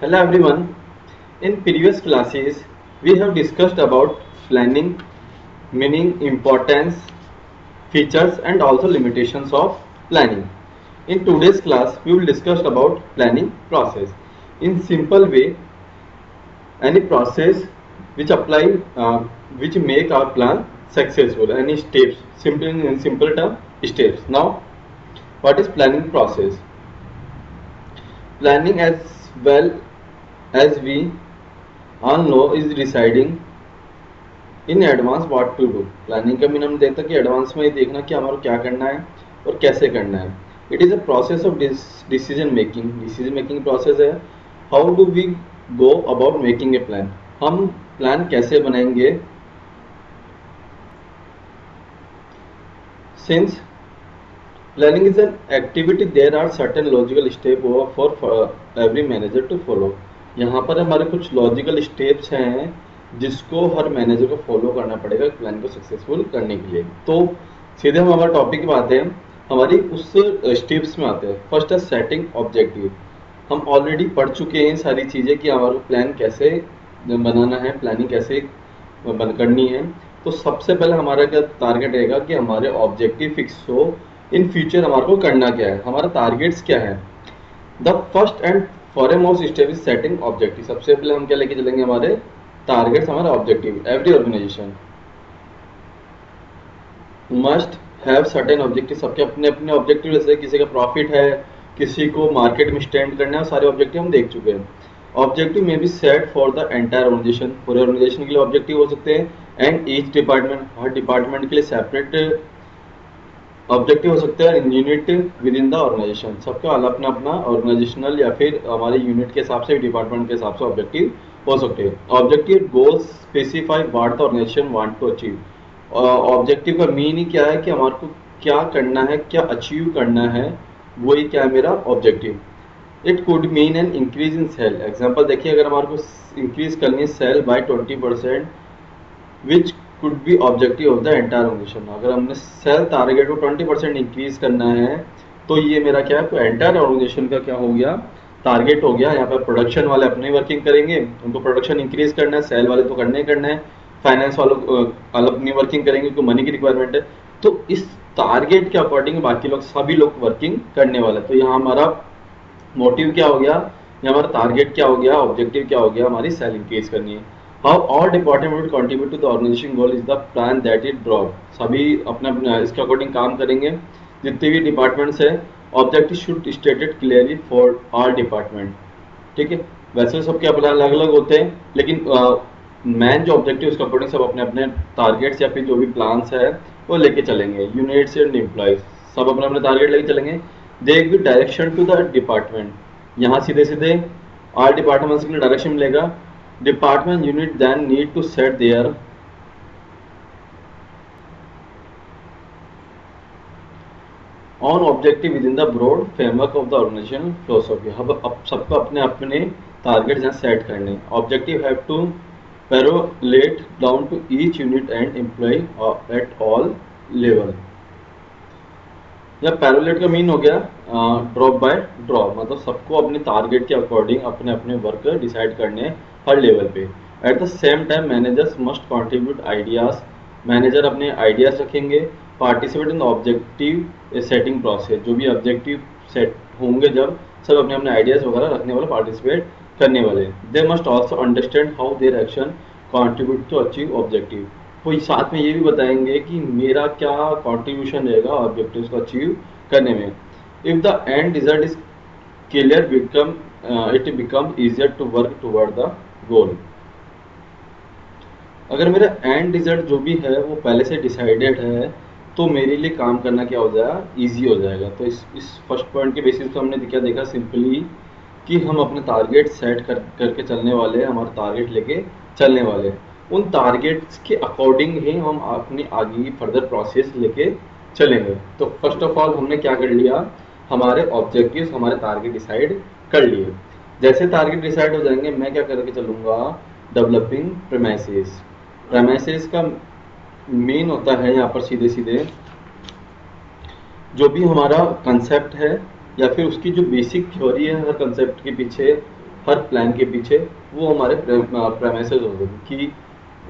Hello everyone. In previous classes, we have discussed about planning, meaning, importance, features and also limitations of planning. In today's class, we will discuss about planning process. In simple way, any process which apply, which make our plan successful. Any steps, simple in simple term, steps. Now, what is planning process? Planning as well as we all know is deciding in advance what to do. Planning का mean हम देखते हैं कि advance में ये देखना कि हमारा क्या करना है और कैसे करना है। It is a process of decision making process है। How do we go about making a plan, हम प्लान कैसे बनाएंगे। Since planning is an activity there are certain logical step for every manager to follow. यहाँ पर हमारे कुछ logical steps हैं जिसको हर मैनेजर को फॉलो करना पड़ेगा प्लान को सक्सेसफुल करने के लिए। तो सीधे हम हमारे टॉपिक में आते हैं, हमारी उस स्टेप्स में आते हैं। फर्स्ट है सेटिंग ऑब्जेक्टिव। हम ऑलरेडी पढ़ चुके हैं सारी चीज़ें कि हमारा प्लान कैसे बनाना है, प्लानिंग कैसे करनी है। तो सबसे पहले हमारा क्या टारगेट रहेगा कि हमारे ऑब्जेक्टिव फिक्स हो, इन फ्यूचर हमारे को करना क्या है, हमारा टारगेट्स क्या है। The first and foremost step is setting objective. सबसे पहले हम क्या लेके चलेंगे, हमारे टारगेट्स, हमारा objective. Every organisation must have certain objective. सबके अपने अपने ऑब्जेक्टिव, जैसे किसी का प्रॉफिट है, किसी को मार्केट में स्टैंड करना है, सारे ऑब्जेक्टिव हम देख चुके हैं। ऑब्जेक्टिव में be set for the entire organisation, पूरे ऑर्गेनाइजेशन के लिए ऑब्जेक्टिव हो सकते हैं। एंड ईच डिपार्टमेंट, हर डिपार्टमेंट के लिए सेपरेट ऑब्जेक्टिव हो सकते हैं। Unit within the organisation, सबका अपना अपना ऑर्गेनाइजेशनल या फिर हमारे यूनिट के हिसाब से, डिपार्टमेंट के हिसाब से ऑब्जेक्टिव हो सकते हैं। Objective goals specify what the organisation want to achieve. Objective का मीनिंग क्या है कि हमारे को क्या करना है, क्या अचीव करना है, वही क्या है मेरा objective. It could mean an increase in sale. Example देखिए, अगर हमारे को इंक्रीज करनी है sale by 20%, which could be objective of the entire organisation. अगर हमने सेल टारगेट को 20% इंक्रीज करना है तो ये मेरा क्या है, तो एंटायर ऑर्गेनाइजेशन का क्या हो गया, टारगेट हो गया। यहाँ पर प्रोडक्शन वाले अपनी वर्किंग करेंगे, उनको प्रोडक्शन इंक्रीज करना है, सेल वाले तो करना ही करना है, फाइनेंस वालों अपनी वर्किंग करेंगे क्योंकि मनी की रिक्वायरमेंट है। तो इस टारगेट के अकॉर्डिंग बाकी लोग, सभी लोग वर्किंग करने वाले। तो यहाँ हमारा मोटिव क्या हो गया, या हमारा टारगेट क्या हो गया, ऑब्जेक्टिव क्या हो गया, हमारी सेल इंक्रीज करनी है। How all department would contribute to the organisation goal is the plan that it drop. सभी अपने अपने इसके अकॉर्डिंग काम करेंगे, जितने भी डिपार्टमेंट्स है। Objective should stated clearly for all department. ठीक है, वैसे तो सबके अपने अलग अलग होते हैं, लेकिन मैन जो ऑब्जेक्टिव उसके अकॉर्डिंग सब अपने अपने टारगेट्स या फिर जो भी प्लान्स है वो लेके चलेंगे। यूनिट्स एंड एम्प्लॉयज सब अपने अपने टारगेट लेके चलेंगे। They give direction to the department. यहाँ सीधे सीधे ऑल डिपार्टमेंट्स के लिए डायरेक्शन मिलेगा। Department unit then need to set their own objective within the broad framework of the organisation philosophy. अब सबको अपने अपने टारगेट जहाँ सेट करने। Objective have to percolate down to each unit and employ at all level. या percolate का mean हो गया ड्रॉप बाय ड्रॉप, मतलब सबको अपने टारगेट के अकॉर्डिंग अपने अपने वर्क डिसाइड करने हर लेवल पे। At the same time managers must contribute ideas. Manager अपने आइडियाज रखेंगे। Participate in objective setting process, जो भी ऑब्जेक्टिव सेट होंगे जब, सब अपने अपने आइडियाज वगैरह रखने वाले, पार्टिसिपेट करने वाले। They must also understand how their action contribute to achieve objective. वो साथ में ये भी बताएंगे कि मेरा क्या कंट्रीब्यूशन रहेगा ऑब्जेक्टिव्स को अचीव करने में। If the end result is clear become it become easier to work toward the goal. अगर मेरा एंड रिजल्ट जो भी है वो पहले से डिसाइडेड है तो मेरे लिए काम करना क्या हो जाएगा, ईजी हो जाएगा। तो इस फर्स्ट पॉइंट के बेसिस पे हमने क्या देखा, सिंपली कि हम अपने टारगेट सेट करके चलने वाले, हमारा टारगेट लेके चलने वाले। उन टारगेट्स के अकॉर्डिंग ही हम अपनी आगे फर्दर प्रोसेस लेके चलेंगे। तो फर्स्ट ऑफ ऑल हमने क्या कर लिया, हमारे ऑब्जेक्टिव्स, हमारे टारगेट डिसाइड कर लिए। जैसे टारगेट डिसाइड हो जाएंगे, मैं क्या करके चलूँगा, डेवलपिंग प्रेमाइसेस। प्रेमाइसेस का मेन होता है यहाँ पर सीधे सीधे जो भी हमारा कंसेप्ट है या फिर उसकी जो बेसिक थ्योरी है हर कंसेप्ट के पीछे, हर प्लान के पीछे, वो हमारे प्रेमिसेस होते हैं कि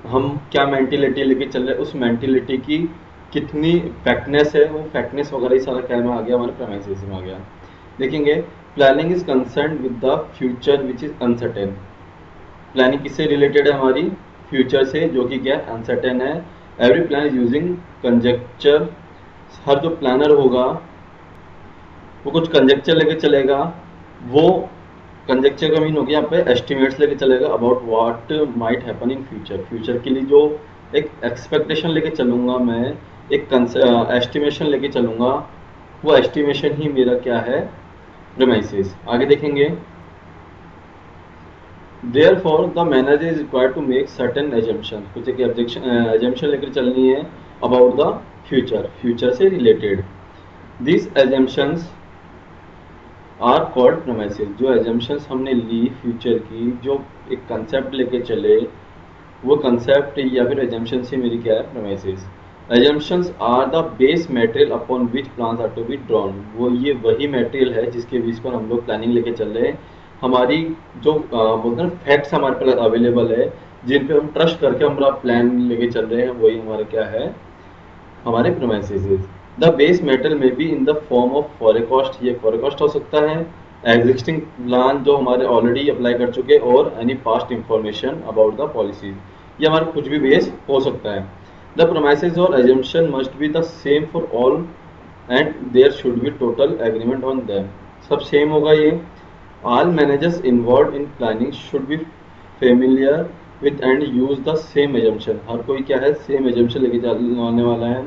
हम क्या मेंटिलिटी लेके चल रहे हैं, उस मेंटिलिटी की कितनी फैक्टनेस है, वो फैक्टनेस वगैरह ही सारा क्या में आ गया, हमारे प्रेमिसेस में आ गया। देखेंगे planning is concern with the future which is uncertain. Planning किससे रिलेटेड है, हमारी फ्यूचर से, जो कि क्या अनसर्टेन है। Every plan is using conjecture. हर जो प्लानर होगा वो कुछ कंजेक्चर लेके चलेगा। वो कंजेक्चर का मीन हो गया यहाँ पे एस्टिमेट्स लेके चलेगा about what might happen in future. Future के लिए जो एक एक्सपेक्टेशन लेके चलूंगा मैं, एक एस्टिमेशन लेके चलूंगा, वो एस्टिमेशन ही मेरा क्या है, प्रेमाइसिस। आगे देखेंगे Therefore, the manager is required to make certain assumptions. कुछ एक assumption लेकर चलनी है about the future, future से related. These assumptions are called premises. जो assumptions हमने ली future की, जो एक concept लेके चले, वो concept या फिर assumption से मेरी क्या है, premises. Assumptions are the base material upon which plans are to be drawn. वो ये वही material है जिसके बीच पर हम लोग प्लानिंग लेके चल रहे हैं। हमारी जो बोलते हैं फैक्ट्स हमारे पास अवेलेबल है, जिन पे हम ट्रस्ट करके हमारा प्लान लेके चल रहे हैं, वही हमारा क्या है, हमारे प्रेमिसेस। द बेस मेटल में be in the form of forecast. ये फॉरकास्ट हो सकता है, एग्जिस्टिंग प्लान जो हमारे ऑलरेडी अप्लाई कर चुके, और any past information about the policies. ये हमारा कुछ भी बेस हो सकता है। द प्रेमिसेस और assumption must be the same for all and there should be total agreement on them. सब सेम होगा ये। All managers involved in planning should be familiar with and use the same assumption. हर कोई क्या है, same assumption लेके चलने वाला है।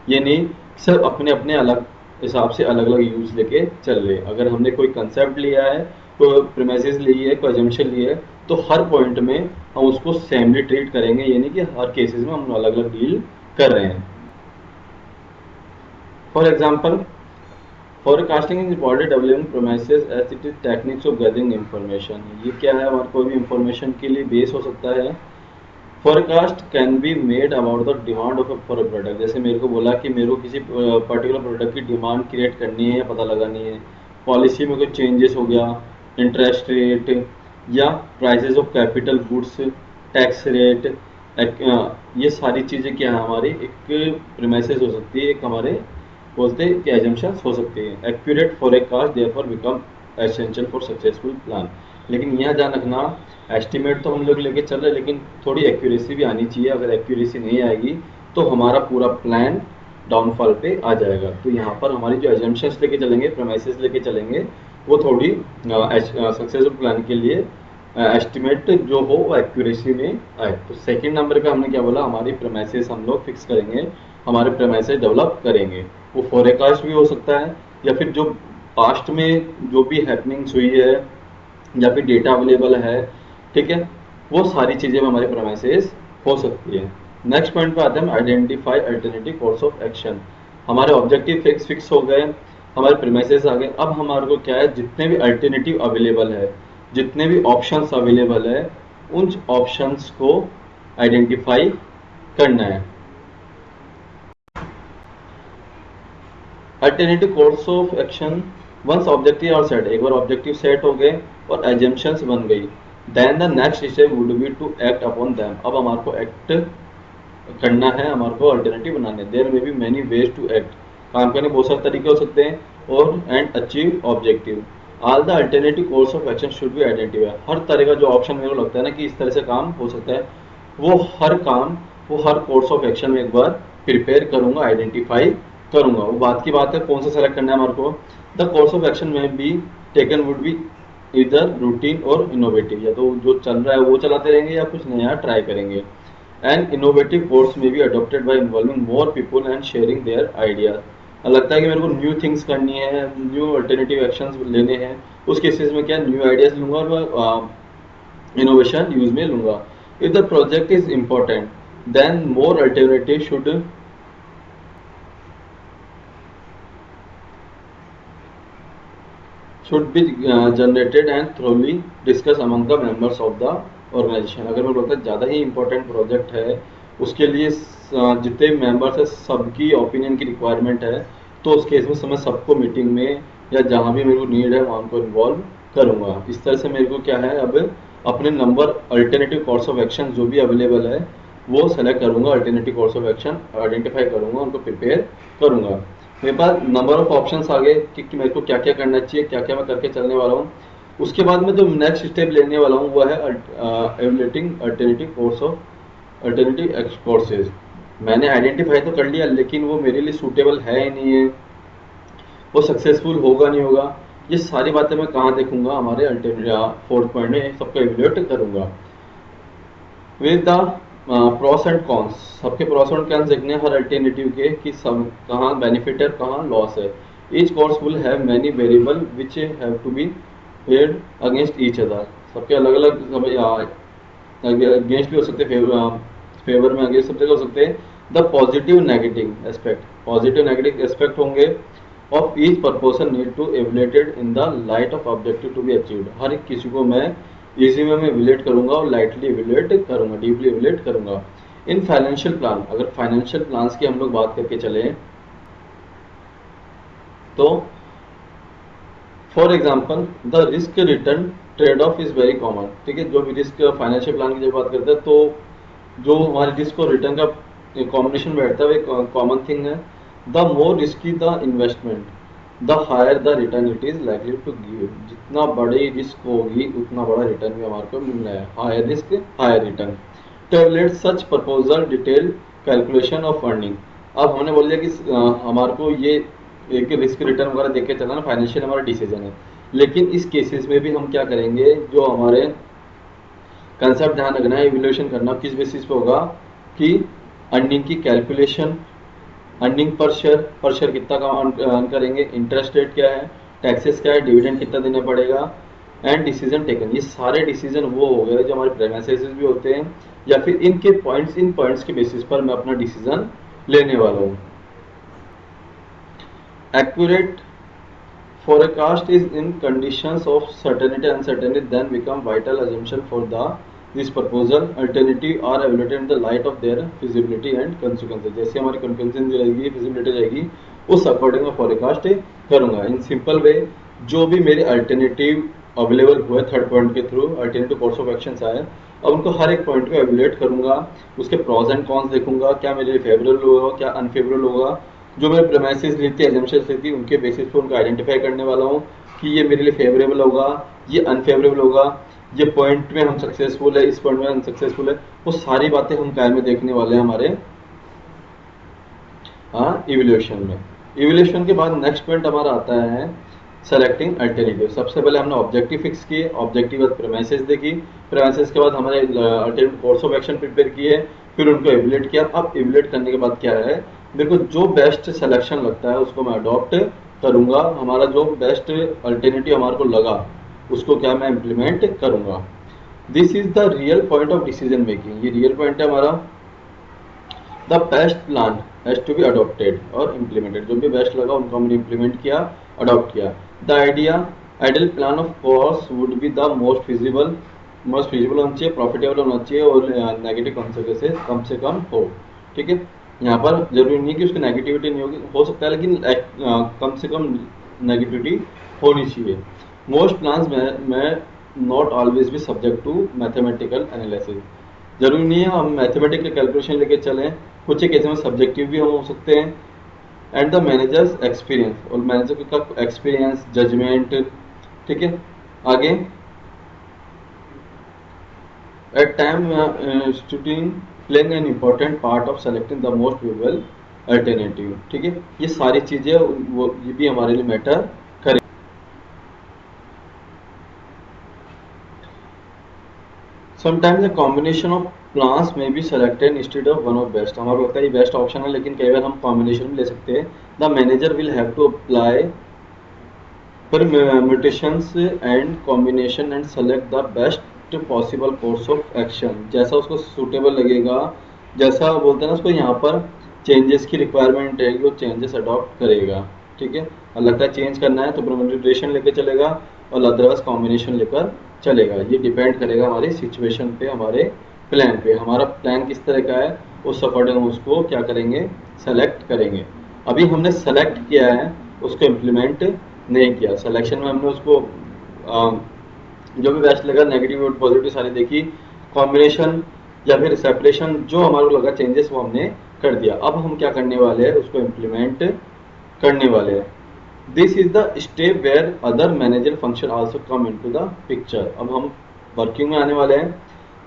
ये नहीं सब अपने अपने अलग हिसाब से अलग अलग यूज लेके चल रहे। अगर हमने कोई कंसेप्ट लिया है, कोई प्रीमिसेस ली है, कोई assumption ली है, तो हर पॉइंट में हम उसको सेमली ट्रीट करेंगे। ये नहीं कि हर केसेस में हम अलग अलग डील कर रहे हैं। For example, forecasting is body developing promises as it is techniques of gathering information. ये क्या है, हमारे कोई भी इंफॉर्मेशन के लिए बेस हो सकता है। Forecast can be made about the demand of for a product. जैसे मेरे को बोला कि मेरे को किसी पर्टिकुलर प्रोडक्ट की डिमांड क्रिएट करनी है या पता लगानी है, पॉलिसी में कोई चेंजेस हो गया, इंटरेस्ट रेट या prices of capital goods, tax rate, ये सारी चीज़ें क्या है, हमारी एक प्रीमिसेस हो सकती है, एक हमारे बोलते हैं कि एजम्पशंस हो सकती है। Accurate forecast therefore become essential for successful plan. लेकिन यह ध्यान रखना, एस्टिमेट तो हम लोग लेके चल रहे हैं, लेकिन थोड़ी एक्यूरेसी भी आनी चाहिए। अगर एक्यूरेसी नहीं आएगी तो हमारा पूरा प्लान डाउनफॉल पे आ जाएगा। तो यहाँ पर हमारी जो एजम्पशंस लेके चलेंगे, प्रेमिसेस लेके चलेंगे, वो थोड़ी सक्सेसफुल प्लान के लिए एस्टिमेट जो हो वो एक्यूरेसी में आए। तो सेकंड नंबर पे हमने क्या बोला, हमारी प्रेमिसेस हम लोग फिक्स करेंगे, हमारे प्रेमिसेस डेवलप करेंगे। वो फोरकास्ट भी हो सकता है, या फिर जो पास्ट में जो भी हैपनिंग्स हुई है या फिर डेटा अवेलेबल है, ठीक है, वो सारी चीज़ें हमारे प्रेमिसेस हो सकती है। नेक्स्ट पॉइंट पे आते हैं, identify alternative course of action. हमारे ऑब्जेक्टिव फिक्स हो गए, हमारे प्रेमिसेस आ गए। अब हमारे को क्या है, जितने भी अल्टरनेटिव अवेलेबल है, जितने भी ऑप्शंस अवेलेबल है, उन ऑप्शंस को आइडेंटिफाई करना है। Alternative course of action, once objective are set, एक बार ऑब्जेक्टिव सेट हो गए और एजम्पशंस बन गई, then the next step would be to act upon them. अब हमारे को एक्ट करना है, हमारे को अल्टरनेटिव बनाने। There may be many ways to act, काम करने बहुत सारे तरीके हो सकते हैं, और and achieve objective. All the alternative course of action should be identify. हर तरह का जो ऑप्शन मेरे को लगता है ना कि इस तरह से काम हो सकता है, वो हर कोर्स ऑफ एक्शन में एक बार प्रिपेयर करूंगा, आइडेंटिफाई करूंगा। वो बात की बात है, कौन सा सेलेक्ट करना है हमारे को। द कोर्स ऑफ एक्शन में बी टेकन वुड बी इधर रूटीन और इनोवेटिव, या तो जो चल रहा है वो चलाते रहेंगे या कुछ नया ट्राई करेंगे। एंड इनोवेटिव कोर्स में B adopted by involving more people and sharing their ideas. लगता है कि मेरे को न्यू थिंग्स करनी है, न्यू अल्टरनेटिव एक्शंस लेने हैं, उस केसेस में क्या न्यू आइडियाज लूंगा और इनोवेशन यूज में लूंगा। If the project is important then more alternative should be generated and thoroughly discussed among the members of the organization। अगर मैं बोलता ज़्यादा ही important प्रोजेक्ट है, उसके लिए जितने मेंबर्स है सबकी ओपिनियन की रिक्वायरमेंट है, तो उस केस में मैं सबको मीटिंग में या जहाँ भी मेरे को नीड है वहाँ को इन्वॉल्व करूँगा। इस तरह से मेरे को क्या है, अब अपने number alternative course of action जो भी अवेलेबल है वो सेलेक्ट करूँगा, alternative course of action identify करूँगा, उनको प्रिपेयर करूँगा। मेरे पास नंबर ऑफ ऑप्शंस आ गए कि मेरे को क्या क्या करना चाहिए, क्या क्या मैं करके चलने वाला हूँ। उसके बाद में जो नेक्स्ट स्टेप लेने वाला हूँ वो है evaluating alternative course of alternative courses. मैंने आइडेंटिफाई तो कर लिया, लेकिन वो मेरे लिए सूटेबल है ही नहीं है, वो सक्सेसफुल होगा नहीं होगा, ये सारी बातें मैं कहाँ देखूंगा, हमारे अल्टरनेटिव फोर्थ पॉइंट में सबको एवेल्युएट करूंगा with the pros and cons. सबके प्रोस एंड कॉन्स देखने हर अल्टरनेटिव के कि सब कहाँ बेनिफिट है कहाँ लॉस है। Each course will have many variable which have to be weighed against each other. सबके अलग अलग अगेंस्ट भी हो सकते हैं, फेवर में अगेंस्ट सब जगह हो सकते हैं। The positive negative aspect, positive negative aspect होंगे of each proportion need to evaluated in the light of objective to be achieved. हर एक किसी को मैं इजी वे में एवेल्युएट करूंगा और लाइटली एवेल्युएट करूंगा, डीपली एवेल्युएट करूंगा। इन फाइनेंशियल प्लान, अगर फाइनेंशियल प्लान्स की हम लोग बात करके चले तो for example the risk return trade off is very common. ठीक है, जो भी रिस्क फाइनेंशियल प्लान की जब बात करते हैं तो जो हमारे रिस्क और रिटर्न का कॉम्बिनेशन बैठता है वो कॉमन थिंग है। The more risky the investment the higher the return it is likely to give. जितना बड़ी रिस्क होगी उतना बड़ा रिटर्न भी हमारे को मिल रहा है, higher risk higher return. Tablet such proposal detail calculation of earning. अब हमने बोल दिया कि हमारे को ये एक रिस्क रिटर्न वगैरह देख के चलना ना, फाइनेंशियल हमारा डिसीजन है। लेकिन इस केसेस में भी हम क्या करेंगे, जो हमारे कंसेप्ट ध्यान रखना है, इवैल्यूएशन करना किस बेसिस पे होगा कि अर्निंग की कैलकुलेशन, अर्निंग पर शेयर कितना का अर्न करेंगे, इंटरेस्ट रेट क्या है, टैक्सेस क्या है, डिविडेंड कितना देना पड़ेगा, एंड डिसीजन टेकन। ये सारे डिसीजन वो हो गए जो हमारे प्रेमिसेस भी होते हैं, या फिर इनके पॉइंट्स, इन पॉइंट्स के बेसिस पर मैं अपना डिसीजन लेने वाला हूँ। Accurate forecast is in conditions of certainty uncertainty then become vital assumption for the this proposal alternative are evaluated in the light of their feasibility and consequences। जैसे हमारी conclusion जो रहेगी, feasibility रहेगी, उस अकॉर्डिंग मैं forecast करूंगा। In simple way जो भी मेरे अल्टरनेटिव अवेलेबल हुए थर्ड पॉइंट के through, alternative course of action आए, अब उनको हर एक पॉइंट को एवेल्युएट करूंगा, उसके प्रॉस एंड कॉन्स देखूंगा, क्या मेरे लिए फेवरेबल होगा क्या अनफेवरेबल होगा। जो मेरे प्रेमाइसिस रहती है, एजम्पशंस रहती है, उनके बेसिस पे उनको आइडेंटिफाई करने वाला हूँ कि ये मेरे लिए फेवरेबल होगा, ये अनफेवरेबल होगा, ये पॉइंट में हम सक्सेसफुल है, इस पॉइंट में अनसक्सेसफुल है। वो सारी बातें हम क्या में देखने वाले हैं हमारे इवैल्यूएशन में। इवैल्यूएशन के बाद नेक्स्ट पॉइंट हमारा आता है सेलेक्टिंग अल्टरनेटिव। सबसे पहले हमने ऑब्जेक्टिव फिक्स किए, ऑब्जेक्टिव बाद प्रेमाइसिस देखी, प्रेमाइसिस के बाद हमारे alternative course of action prepare किए, फिर उनको एवेल्युएट किया। अब एवेल्युएट करने के बाद क्या है, मेरे को जो बेस्ट सिलेक्शन लगता है उसको मैं अडॉप्ट करूंगा। हमारा जो बेस्ट अल्टरनेटिव हमारे को लगा उसको क्या मैं इम्प्लीमेंट करूंगा। This is the real point of decision making. ये रियल पॉइंट है हमारा। The best plan has to be adopted और इम्प्लीमेंटेड। जो भी बेस्ट लगा उनको हमने इम्प्लीमेंट किया, अडॉप्ट किया। The ideal plan of course would be the most feasible होना चाहिए, प्रॉफिटेबल होना चाहिए और नेगेटिव कॉन्सिक्वेंसेस कम से कम हो। ठीक है, यहाँ पर जरूरी नहीं कि उसकी नेगेटिविटी नहीं होगी, हो सकता है, लेकिन कम से कम नेगेटिविटी होनी चाहिए। मोस्ट प्लान्स में नॉट ऑलवेज भी सब्जेक्ट टू मैथमेटिकल एनालिसिस। जरूरी नहीं है हम मैथमेटिकल कैलकुलेशन लेके चलें, कुछ एक ऐसे में सब्जेक्टिव भी हम हो सकते हैं। एंड द मैनेजर्स एक्सपीरियंस, और मैनेजर का एक्सपीरियंस, जजमेंट। ठीक है, आगे at time studying playing an important part of selecting the most visual alternative. ठीक है, ये सारी चीजें वो ये भी हमारे लिए मैटर करें। Sometimes the combination of plans may be selected instead of one of best. हमारा लगता है ये बेस्ट ऑप्शन है, लेकिन कई बार हम कॉम्बिनेशन भी ले सकते हैं। The manager will have to apply permutations and combination and select the best possible course of action. जैसा उसको सूटेबल लगेगा, जैसा बोलते हैं ना उसको यहाँ पर चेंजेस की रिक्वायरमेंट रहेगी, वो चेंजेस अडॉप्ट करेगा। ठीक है, और लगता है चेंज करना है तो परम्यूटेशन लेकर चलेगा और अदरवाइज कॉम्बिनेशन लेकर चलेगा। ये डिपेंड करेगा हमारी सिचुएशन पे, हमारे प्लान पे। हमारा प्लान किस तरह का है उस अकॉर्डिंग हम उसको क्या करेंगे, सेलेक्ट करेंगे। अभी हमने सेलेक्ट किया है, उसको इम्प्लीमेंट नहीं किया। सिलेक्शन में हमने उसको जो भी बेस्ट लगा, नेगेटिव और पॉजिटिव सारी देखी, कॉम्बिनेशन या फिर सेपरेशन जो हमारे को लगा चेंजेस वो हमने कर दिया। अब हम क्या करने वाले हैं, उसको इम्प्लीमेंट करने वाले हैं। This is the step where other manager function also come into the picture. अब हम वर्किंग में आने वाले हैं।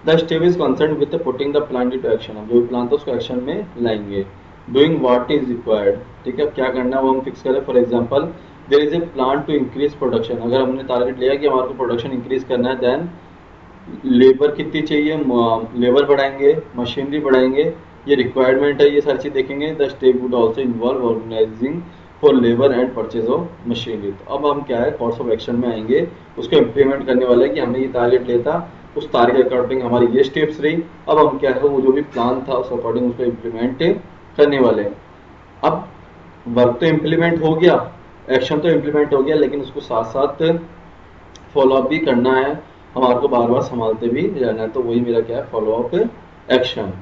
The step is concern with putting the plan into action. हम जो भी प्लान था उसको एक्शन में लाएंगे। डूइंग व्हाट इज रिक्वायर्ड, ठीक है, क्या करना है वो हम फिक्स करें। For example there is a plan to increase production. अगर हमने टारगेट लिया कि हमारे को प्रोडक्शन इंक्रीज करना है, देन लेबर कितनी चाहिए, लेबर बढ़ाएंगे, मशीनरी बढ़ाएंगे, ये रिक्वायरमेंट है, ये सारी चीज देखेंगे। The step would also involve organising for labour and purchase of machinery. तो अब हम क्या है, कोर्स ऑफ एक्शन में आएंगे, उसको इम्प्लीमेंट करने वाले हैं कि हमने ये टारगेट लिया था, उस टारगेट अकॉर्डिंग हमारी ये स्टेप्स रही। अब हम क्या है, वो जो भी प्लान था उस अकॉर्डिंग उसको इम्प्लीमेंट करने वाले हैं। अब वर्क तो इम्प्लीमेंट हो गया, एक्शन तो इम्प्लीमेंट हो गया, लेकिन उसको साथ साथ फॉलो अप भी करना है, हमारे को बार बार संभालते भी रहना है। तो वही मेरा क्या है, follow up action.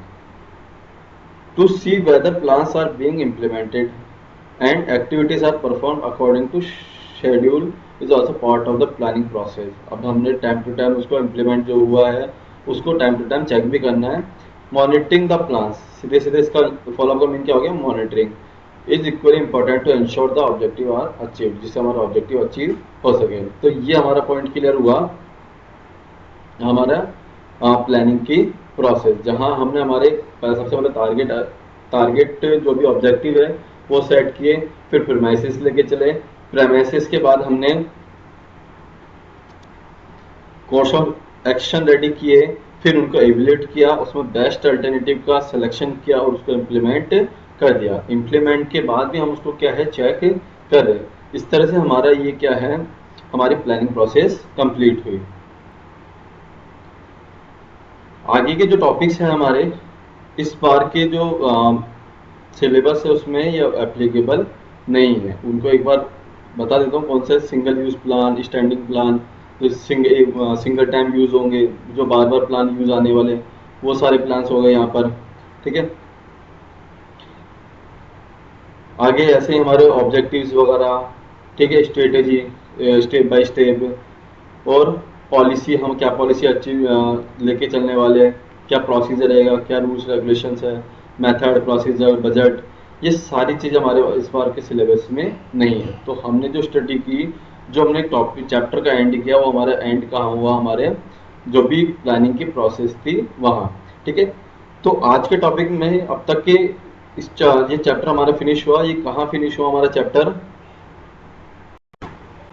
To see whether plans are being implemented and activities are perform according to schedule is also part of the planning process. अब हमने टाइम टू टाइम उसको इम्प्लीमेंट जो हुआ है उसको टाइम टू टाइम चेक भी करना है। मॉनिटरिंग द प्लान्स, सीधे सीधे इसका फॉलोअप का मीन क्या हो गया, monitoring is equally important to ensure the objective are achieve, जिससे हमारा ऑब्जेक्टिव अचीव हो सके। तो ये हमारा पॉइंट क्लियर हुआ, हमारा प्लानिंग की प्रोसेस, जहां हमने हमारे सबसे पहले टारगेट जो भी ऑब्जेक्टिव है वो सेट किए, फिर प्रेमाइसिस लेके चले, प्रेमाइसिस के बाद हमने कोर्स ऑफ एक्शन रेडी किए, फिर उनको एवेल्यूएट किया, उसमें बेस्ट अल्टरनेटिव का सिलेक्शन किया और उसको इम्प्लीमेंट कर दिया। इम्प्लीमेंट के बाद भी हम उसको क्या है, चेक कर रहे। इस तरह से हमारा ये क्या है, हमारी प्लानिंग प्रोसेस कंप्लीट हुई। आगे के जो टॉपिक्स हैं हमारे इस बार के जो सिलेबस है उसमें ये एप्लीकेबल नहीं है, उनको एक बार बता देता हूँ। कौन से, single use plan, standing plan, जो सिंगल टाइम यूज होंगे, जो बार बार प्लान यूज आने वाले, वो सारे प्लान्स हो गए यहाँ पर, ठीक है। आगे ऐसे ही हमारे ऑब्जेक्टिव्स वगैरह, ठीक है, स्ट्रेटेजी स्टेप बाय स्टेप, और पॉलिसी, हम क्या पॉलिसी अचीव लेके चलने वाले हैं, क्या प्रोसीजर रहेगा, क्या रूल्स रेगुलेशंस है, मेथड, प्रोसीजर, बजट, ये सारी चीज़ हमारे इस बार के सिलेबस में नहीं है। तो हमने जो स्टडी की, जो हमने टॉपिक चैप्टर का एंड किया, वो हमारा एंड कहाँ हुआ, हमारे जो भी प्लानिंग की प्रोसेस थी वहाँ, ठीक है। तो आज के टॉपिक में अब तक के ये चैप्टर हमारा फिनिश हुआ। ये कहाँ फिनिश हुआ हमारा चैप्टर,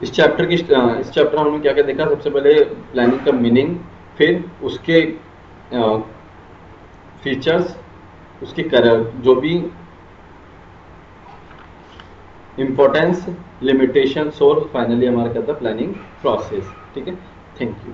इस चैप्टर हमने क्या क्या देखा, सबसे पहले प्लानिंग का मीनिंग, फिर उसके फीचर्स, उसके कलर, जो भी इम्पोर्टेंस, लिमिटेशंस, और फाइनली हमारा क्या था, प्लानिंग प्रोसेस, ठीक है। Thank you.